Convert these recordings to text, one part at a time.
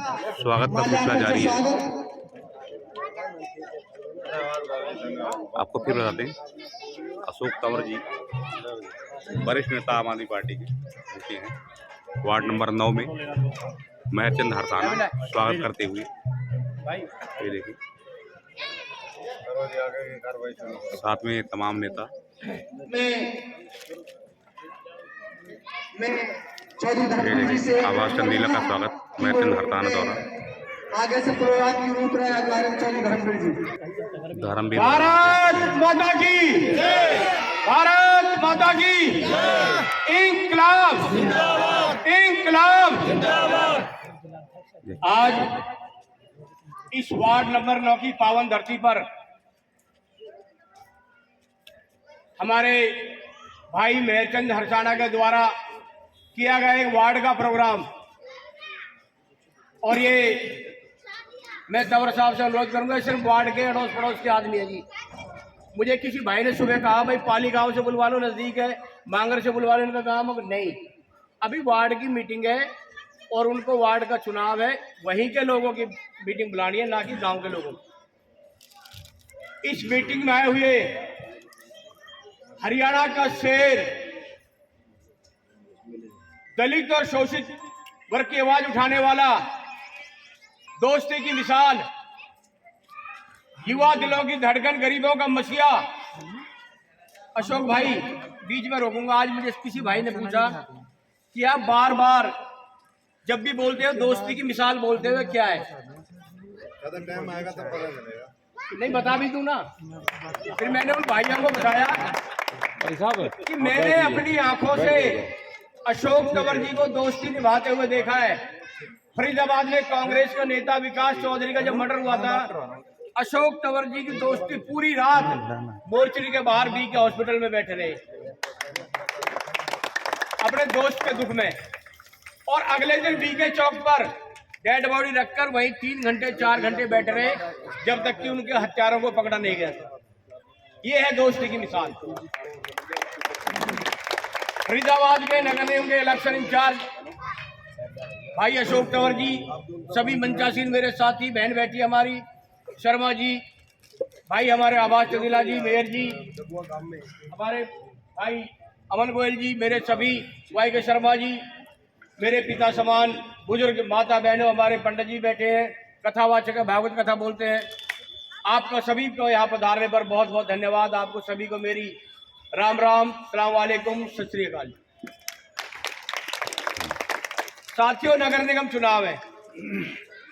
स्वागत का सिलसिला जारी है। आपको फिर बताते हैं, अशोक तंवर जी वरिष्ठ नेता आम आदमी पार्टी के हैं, वार्ड नंबर 9 में महरचंद हरसाना स्वागत करते हुए ये देखिए, साथ में तमाम नेता। आवाज चंदीला का स्वागत महरचंद हरसाना द्वारा। आगे से प्रोग्राम की रूपरेखा धर्मवीर जी। धर्मवीर भारत माता की, भारत माता की, इंकलाब इंकलाब। आज इस वार्ड नंबर 9 की पावन धरती पर हमारे भाई महरचंद हरसाना के द्वारा किया गया एक वार्ड का प्रोग्राम, और ये मैं तंवर साहब से अनुरोध करूंगा, सिर्फ वार्ड के अड़ोस पड़ोस के आदमी है जी। मुझे किसी भाई ने सुबह कहा भाई पाली गांव से बुलवा लो, नजदीक है, मांगर से बुलवा लो, इनका काम नहीं। अभी वार्ड की मीटिंग है और उनको वार्ड का चुनाव है, वहीं के लोगों की मीटिंग बुलानी है, ना कि गांव के लोगों की। इस मीटिंग में आए हुए हरियाणा का शेर, दलित और शोषित वर्ग की आवाज उठाने वाला, दोस्ती की मिसाल, युवा दिलों की धड़कन, गरीबों का मसीहा अशोक भाई। बीच में रोकूंगा, आज मुझे किसी भाई ने पूछा कि आप बार बार जब भी बोलते हो दोस्ती की मिसाल बोलते हुए क्या है, टाइम आएगा तब पता चलेगा। नहीं बता भी दूं ना। फिर मैंने उन भाइयों को बताया कि मैंने अपनी आंखों से अशोक तंवर जी को दोस्ती निभाते हुए देखा है। फरीदाबाद में कांग्रेस का नेता विकास चौधरी का जब मर्डर हुआ था, अशोक तंवर जी की दोस्ती पूरी रात मोर्चरी के बाहर बी के हॉस्पिटल में बैठे रहे अपने दोस्त के दुख में, और अगले दिन बी के चौक पर डेड बॉडी रखकर वहीं 3 घंटे 4 घंटे बैठे रहे जब तक कि उनके हत्यारों को पकड़ा नहीं गया। ये है दोस्ती की मिसाल। फरीदाबाद के नगर निगम के इलेक्शन इंचार्ज भाई अशोक तंवर जी, सभी मंचासीन मेरे साथी, बहन बेटी हमारी शर्मा जी, भाई हमारे आवाज चंदीला जी, मेयर जी, हमारे भाई अमन गोयल जी, मेरे सभी वाई के शर्मा जी, मेरे पिता समान बुजुर्ग माता बहनों, हमारे पंडित जी बैठे हैं, कथावाचक भागवत कथा बोलते हैं। आपका सभी को यहाँ पधारने पर बहुत बहुत धन्यवाद। आपको सभी को मेरी राम राम, सलाम वालेकुम, सत श्री अकाल। साथियों, नगर निगम चुनाव है।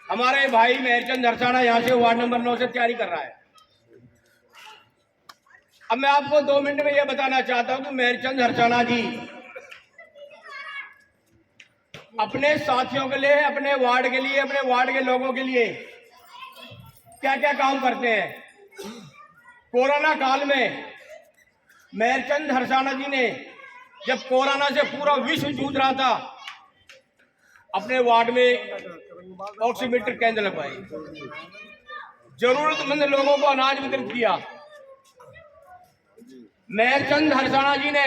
हमारे भाई महरचंद हरसाना यहाँ से वार्ड नंबर 9 से तैयारी कर रहा है। अब मैं आपको 2 मिनट में यह बताना चाहता हूं कि महरचंद हरसाना जी अपने साथियों के लिए, अपने वार्ड के लिए, अपने वार्ड के लोगों के लिए क्या क्या काम करते हैं। कोरोना काल में महरचंद हरसाना जी ने, जब कोरोना से पूरा विश्व जूझ रहा था, अपने वार्ड में ऑक्सीमीटर केंद्र लगवाए, जरूरतमंद लोगों को अनाज वितरित किया। महरचंद हरसाना जी ने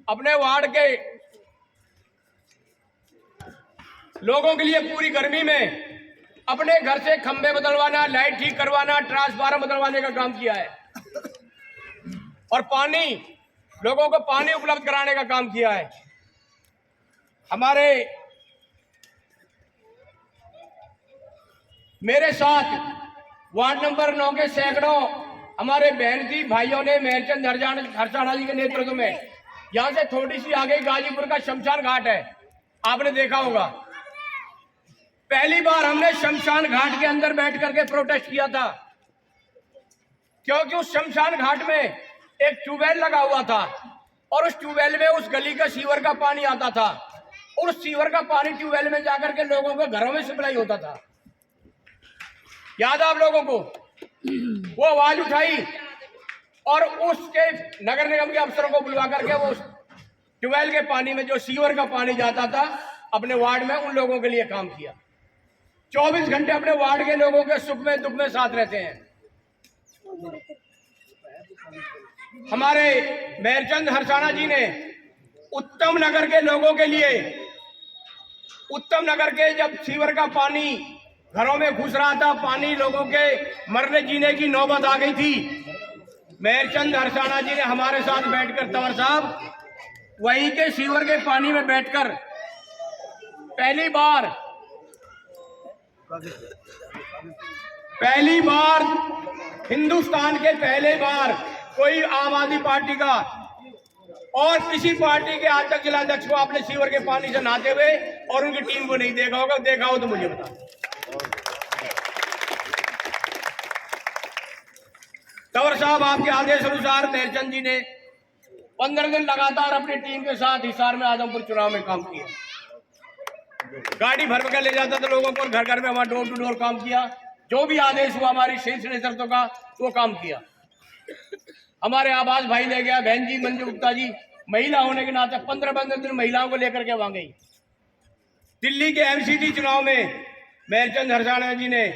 अपने वार्ड के लोगों के लिए पूरी गर्मी में अपने घर से खंभे बदलवाना, लाइट ठीक करवाना, ट्रांसफार्मर बदलवाने का काम किया है, और पानी, लोगों को पानी उपलब्ध कराने का काम किया है। हमारे मेरे साथ वार्ड नंबर 9 के सैकड़ों हमारे बहन जी भाइयों ने महरचंद हरसाना जी के नेतृत्व में, यहां से थोड़ी सी आगे गाजीपुर का शमशान घाट है, आपने देखा होगा। पहली बार हमने शमशान घाट के अंदर बैठ करके प्रोटेस्ट किया था, क्योंकि उस शमशान घाट में एक ट्यूबवेल लगा हुआ था, और उस ट्यूबवेल में उस गली का सीवर का पानी आता था, और उस सीवर का पानी ट्यूबवेल में जाकर के लोगों के घरों में सप्लाई होता था। याद है आप लोगों को? वो आवाज उठाई और उसके नगर निगम के अफसरों को बुलवा करके वो ट्यूबवेल के पानी में जो सीवर का पानी जाता था अपने वार्ड में, उन लोगों के लिए काम किया। 24 घंटे अपने वार्ड के लोगों के सुख में दुख में साथ रहते हैं। हमारे महरचंद हरसाना जी ने उत्तम नगर के लोगों के लिए उत्तम नगर के जब सीवर का पानी घरों में घुस रहा था, पानी लोगों के मरने जीने की नौबत आ गई थी, मेहरचंद हरसाना जी ने हमारे साथ बैठकर, तंवर साहब वहीं के सीवर के पानी में बैठकर पहली बार हिंदुस्तान के पहले बार कोई आम आदमी पार्टी का और किसी पार्टी के आज तक जिलाध्यक्ष को आपने सीवर के पानी से नहाते हुए और उनकी टीम को नहीं देखा होगा। देखा हो तो मुझे बता। तंवर साहब, आपके आदेश अनुसार मेहरचंद जी ने 15 दिन लगातार अपनी टीम के साथ हिसार में आजमपुर चुनाव में काम किया। गाड़ी भर कर ले जाता था लोगों को, घर घर में हमारा डोर टू डोर काम किया। जो भी आदेश हुआ हमारी शीर्ष नेतृत्व का, वो काम किया। हमारे आवाज भाई ले गया, बहन जी मंजू गुप्ता जी महिला होने के नाते 15 दिन महिलाओं को लेकर के वहां गई। दिल्ली के एमसीडी चुनाव में मेहरचंद हरसाना जी ने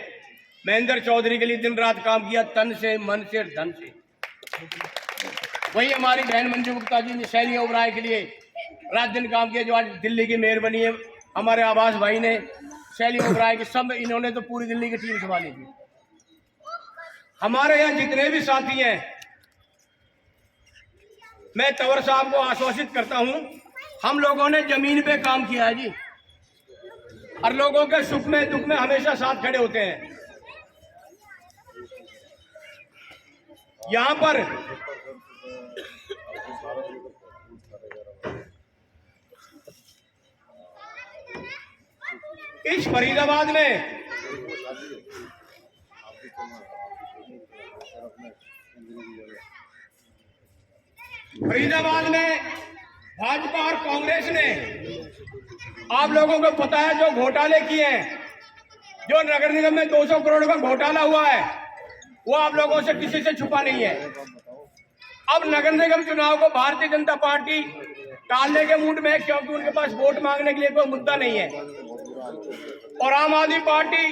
महेंद्र चौधरी के लिए दिन रात काम किया, तन से, मन से, धन से। वही हमारी बहन मंजू गुप्ता जी ने शैली ओबराय के लिए रात दिन काम किया, जो आज दिल्ली की मेयर बनी है। हमारे आवास भाई ने शैली ओबराय के, सब इन्होंने तो पूरी दिल्ली की टीम संभाली थी। हमारे यहाँ जितने भी साथी हैं, मैं तंवर साहब को आश्वासित करता हूं, हम लोगों ने जमीन पे काम किया है जी, और लोगों के सुख में दुख में हमेशा साथ खड़े होते हैं। यहां पर इस फरीदाबाद में भाजपा और कांग्रेस ने, आप लोगों को पता है, जो घोटाले किए हैं, जो नगर निगम में 200 करोड़ का घोटाला हुआ है, वो आप लोगों से किसी से छुपा नहीं है। अब नगर निगम चुनाव को भारतीय जनता पार्टी टालने के मूड में है, क्योंकि उनके पास वोट मांगने के लिए कोई मुद्दा नहीं है। और आम आदमी पार्टी,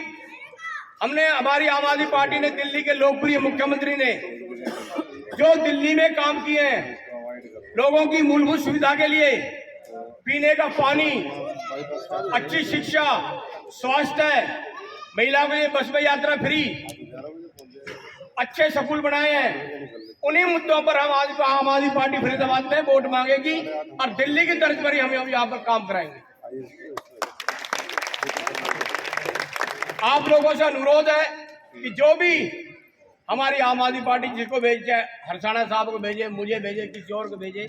हमारी आम आदमी पार्टी ने, दिल्ली के लोकप्रिय मुख्यमंत्री ने जो दिल्ली में काम किए हैं, लोगों की मूलभूत सुविधा के लिए, पीने का पानी, अच्छी शिक्षा, स्वास्थ्य, महिलाओं के लिए बस में यात्रा फ्री, अच्छे स्कूल बनाए हैं। उन्हीं मुद्दों पर आम आदमी पार्टी फरीदाबाद में वोट मांगेगी और दिल्ली की तर्ज पर ही हम यहाँ पर काम कराएंगे। आप लोगों से अनुरोध है कि जो भी हमारी आम आदमी पार्टी जिसको भेजे, हरसाना साहब को भेजे, मुझे भेजे, किसी और को भेजे,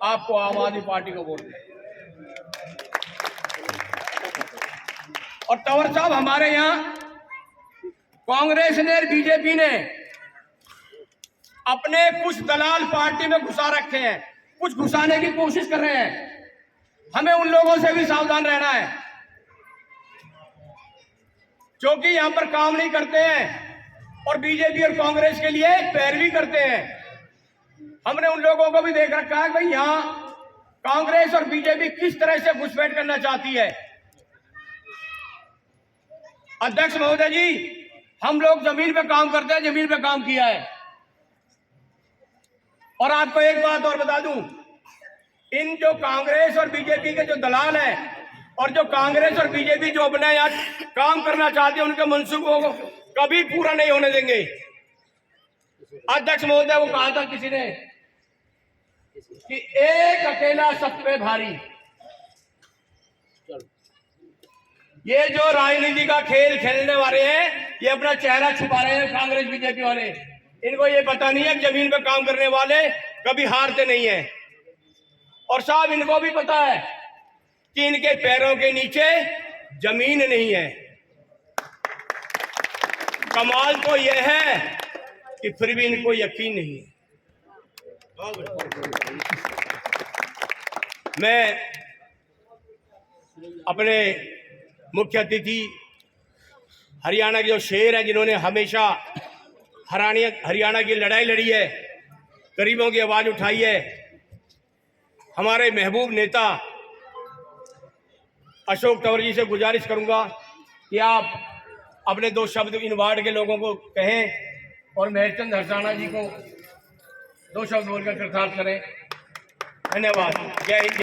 आपको आम आदमी पार्टी को वोट दें। और तंवर साहब, हमारे यहाँ कांग्रेस ने, बीजेपी ने अपने कुछ दलाल पार्टी में घुसा रखे हैं, कुछ घुसाने की कोशिश कर रहे हैं। हमें उन लोगों से भी सावधान रहना है, जो कि यहां पर काम नहीं करते हैं और बीजेपी और कांग्रेस के लिए पैरवी करते हैं। हमने उन लोगों को भी देख रखा है, भाई यहां कांग्रेस और बीजेपी किस तरह से घुसपैठ करना चाहती है। अध्यक्ष महोदय जी, हम लोग जमीन पे काम करते हैं, जमीन पे काम किया है। और आपको एक बात और बता दूं, इन जो कांग्रेस और बीजेपी के जो दलाल हैं, और जो कांग्रेस और बीजेपी जो अपने यहाँ काम करना चाहते हैं, उनके मंसूबों को कभी पूरा नहीं होने देंगे। अध्यक्ष महोदय, वो कहा था किसी ने कि एक अकेला सब पे भारी। ये जो राजनीति का खेल खेलने वाले हैं, ये अपना चेहरा छुपा रहे हैं कांग्रेस बीजेपी वाले। इनको ये पता नहीं है कि जमीन पे काम करने वाले कभी हारते नहीं है। और साहब, इनको भी पता है कि इनके पैरों के नीचे जमीन नहीं है। कमाल तो यह है कि फिर भी इनको यकीन नहीं है। मैं अपने मुख्य अतिथि, हरियाणा के जो शेर हैं, जिन्होंने हमेशा हरियाणा की लड़ाई लड़ी है, गरीबों की आवाज उठाई है, हमारे महबूब नेता अशोक तंवर जी से गुजारिश करूंगा कि आप अपने 2 शब्द इन वार्ड के लोगों को कहें और मेहरचंद हरसाना जी को 2 शब्द बोलकर कृतार्थ करें। धन्यवाद। जय हिंद।